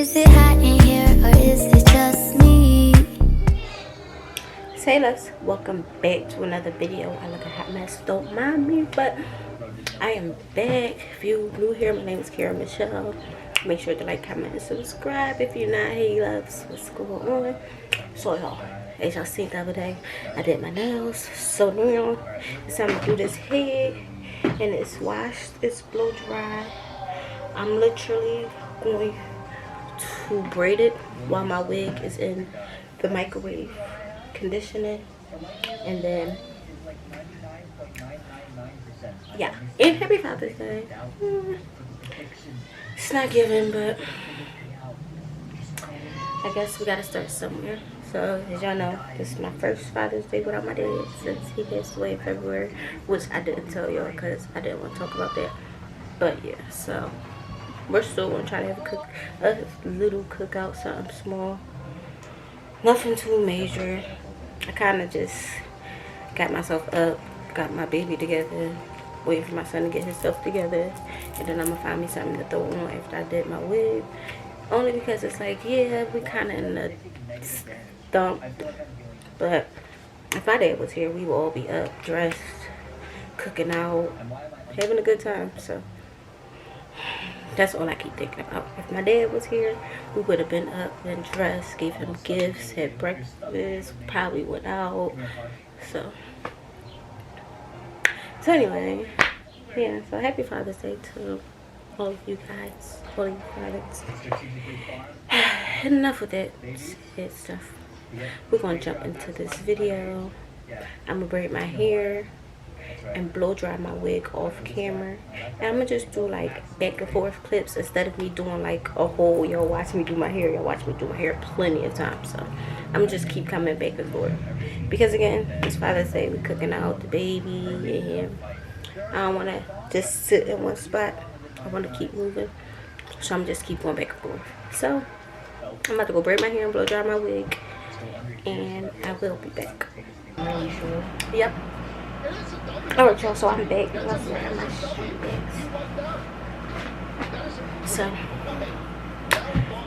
Is it hot in here or is it just me? Say less, welcome back to another video. I look a hot mess, don't mind me, but I am back. If you new here, my name is Kiara Michelle. Make sure to like, comment, and subscribe. If you're not, hey loves, what's going on? So y'all, as y'all seen the other day, I did my nails. So now it's time to do this hair, and it's washed, it's blow dry. I'm literally going to braid it while my wig is in the microwave conditioning, and then yeah, and happy Father's Day. It's not given, but I guess we gotta start somewhere. So as y'all know, this is my first Father's Day without my dad since he passed away in February, which I didn't tell y'all because I didn't want to talk about that. But yeah, so we're still gonna try to have a little cookout, something small, nothing too major. I kind of just got myself up, got my baby together, waiting for my son to get his stuff together, and then I'm gonna find me something to throw on after I did my wig. Only because it's like, yeah, we kind of in a stump, but if my dad was here, we would all be up, dressed, cooking out, having a good time. So that's all I keep thinking about. If my dad was here, we would have been up and dressed, gave him gifts, had breakfast, probably went out. So anyway, yeah, so happy Father's Day to all of you guys, all of you fathers. Enough with that sad stuff. We're gonna jump into this video. I'm gonna braid my hair and blow dry my wig off camera, and I'm gonna just do like back and forth clips instead of me doing like a whole, y'all watch me do my hair, y'all watch me do my hair plenty of times. So I'm gonna just keep coming back and forth because again, it's Father's Day, we're cooking out the baby, and I don't want to just sit in one spot. I want to keep moving, so I'm just keep going back and forth. So I'm about to go braid my hair and blow dry my wig, and I will be back. Yep. Alright y'all, so I'm back. So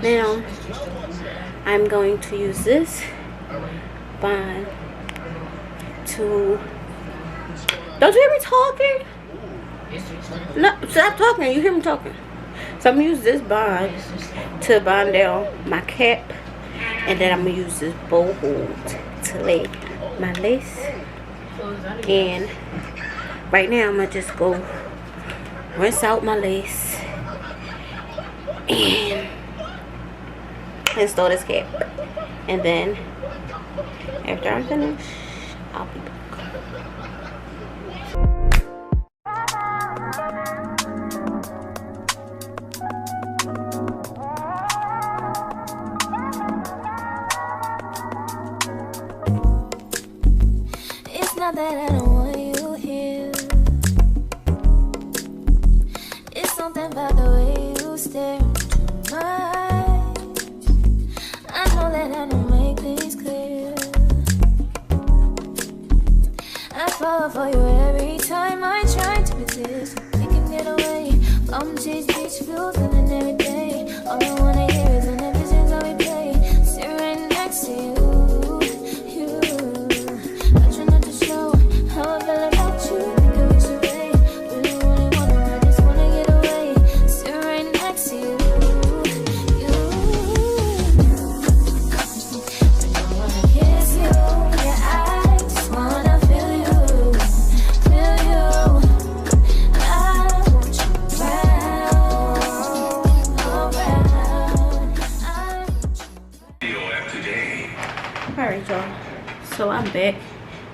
now I'm going to use this bond to, don't you hear me talking? No, stop talking, you hear me talking. So I'm gonna use this bond to bond down my cap, and then I'm gonna use this bow hold to lay my lace. And right now I'm gonna just go rinse out my lace and install this cap, and then after I'm finished, I'll be back. Not that I don't want you here. It's something about the way you stare into my eyes. I know that I don't make things clear. I fall for you every time I try to resist. We can get away from chase beach views and every day. All I wanna hear is an episode that we play. Sit right next to you. Alright y'all, so I'm back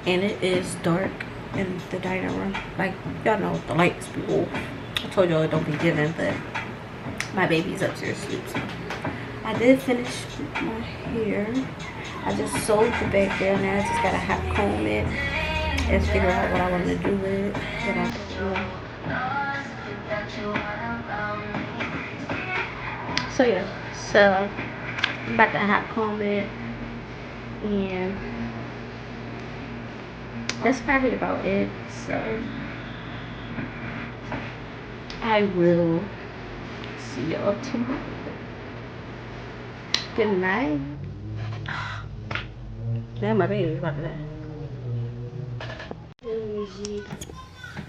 and it is dark in the dining room. Like, y'all know the lights be off. I told y'all it don't be given, but my baby's upstairs asleep. So I did finish my hair. I just sewed the back down. Now I just gotta hot comb it and figure out what I want to do with it. So yeah, so I'm about to hot comb it, and that's probably about it. So I will see y'all tomorrow. Good night. Damn, my baby's about to die. Kiehls.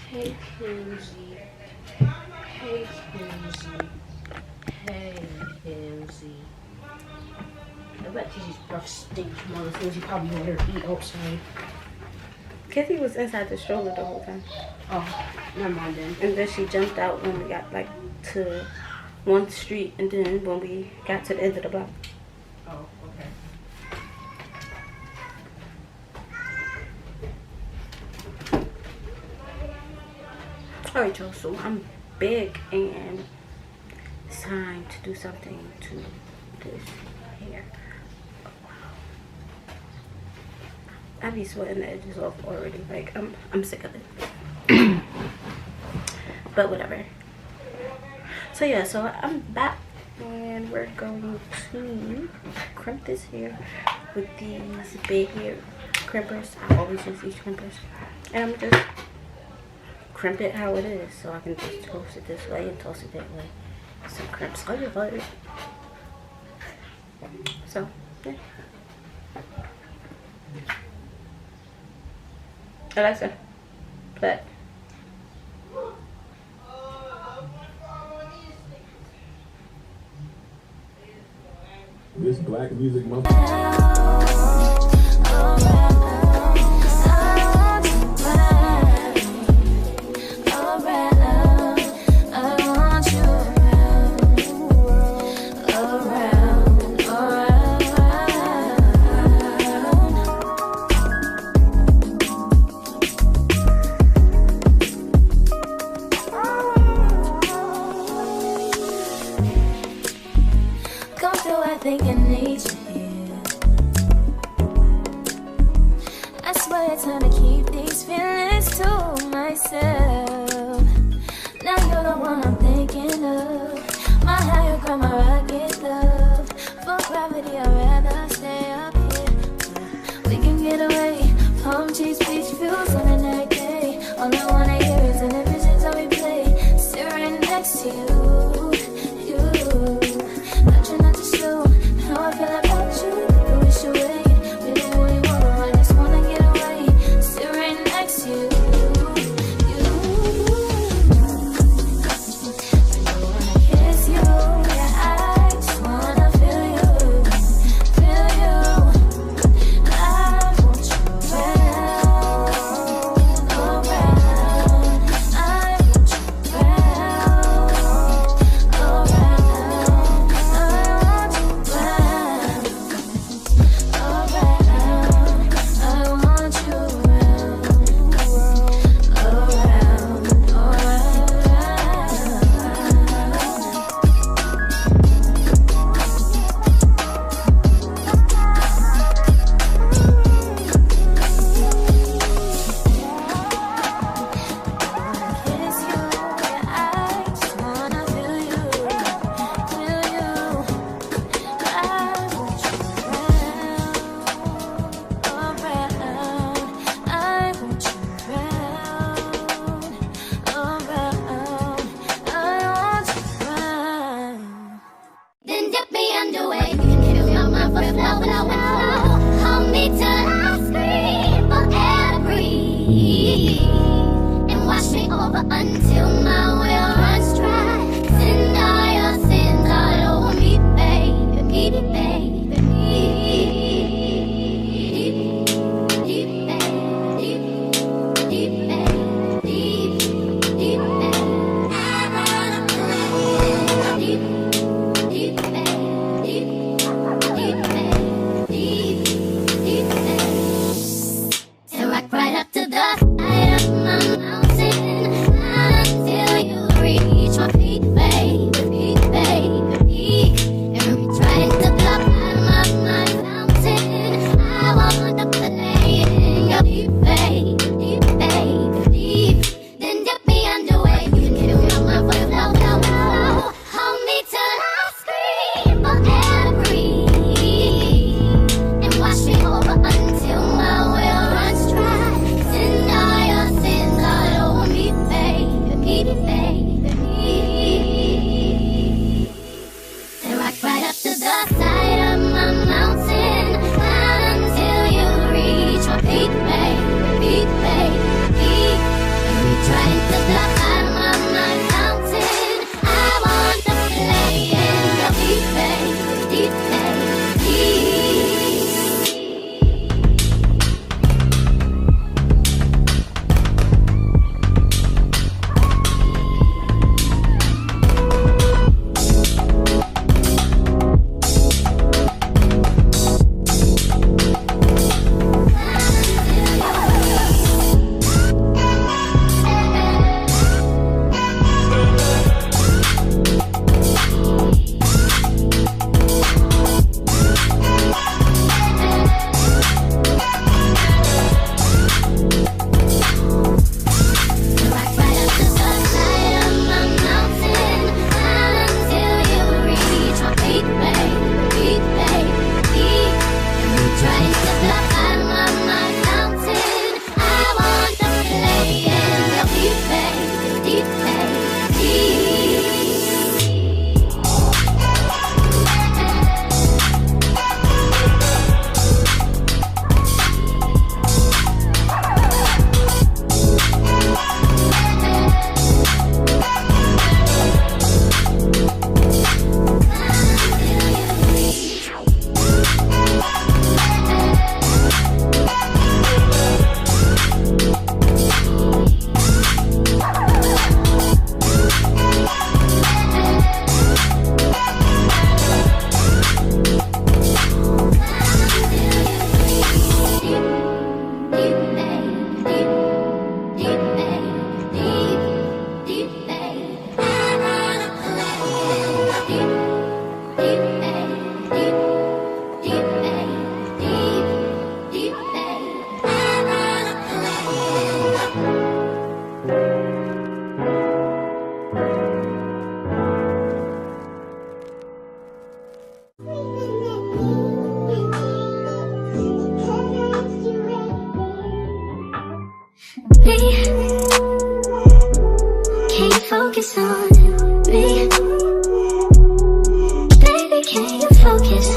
Hey, Kiehls. Hey, Kiehls. Hey, Kiehls. I bet these rough stink motherfuckers. You probably want her to eat outside. Kizzy was inside the stroller the whole time. Oh, never mind then. And then she jumped out when we got like to one street, and then when we got to the end of the block. Oh, okay. Alright, y'all, so I'm big and it's time to do something to this hair. Oh, wow. I be sweating the edges off already. Like, I'm sick of it. But whatever. So yeah, so I'm back and we're going to crimp this hair with these Bed Head Crimpers. I always use these crimpers. And I'm just crimp it how it is, so I can just toss it this way and toss it that way. Some crimps on your butt. So, yeah. Alexa, play. This Black Music Month. Right up to the eye of my mountain until Me, can't focus on me. Baby, can you focus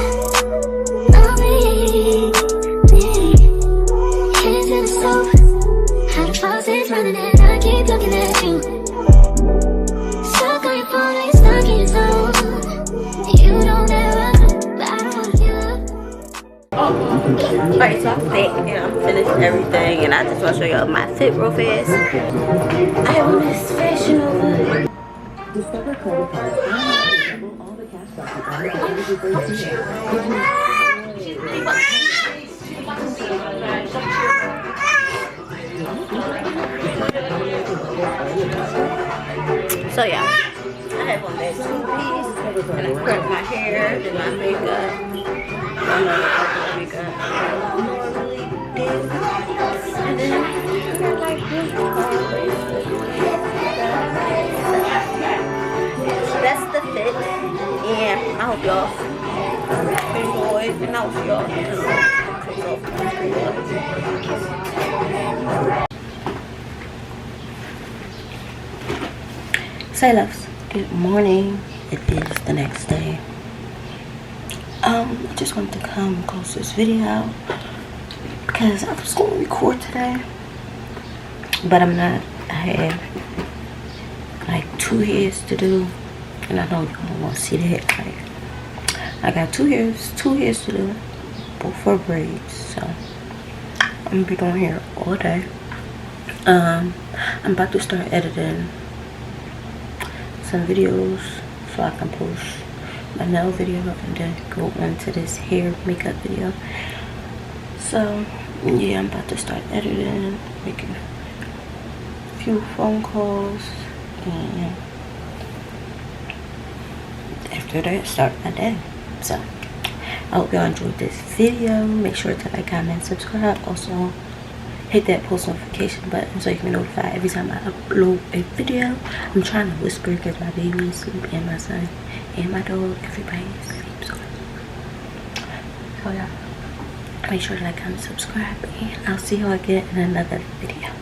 on me? Hands in the stove, how the faucet's running and I keep looking at you. Stuck on your phone, you're stuck in your zone. You don't ever, but I don't wanna give up. Alright, so I'm fit and I'm finished everything, and I just want to show y'all my fit real fast. I have on this Fashion Nova. Discover credit cards and all the cash back you earn with So yeah, I have on that two-piece, and I cut my hair, did my makeup. I know I makeup. Normally did. And then I got like this so that's the fit. And I hope y'all enjoyed, and I'll see y'all Say loves, good morning. It is the next day. I just wanted to come close this video out because I was going to record today, but I'm not. I have like 2 hairs to do, and I know y'all want to see that. Like, I got 2 hairs to do, both for braids, so I'm gonna be doing hair all day. I'm about to start editing some videos so I can post my nail video and then go into this hair makeup video. So yeah, I'm about to start editing, making a few phone calls, and after that start my day. So I hope y'all enjoyed this video. Make sure to like, comment, subscribe. Also hit that post notification button so you can be notified every time I upload a video. I'm trying to whisper because my baby is asleep and my son and my dog, everybody is asleep. So yeah, make sure to like, comment, subscribe, and I'll see y'all again in another video.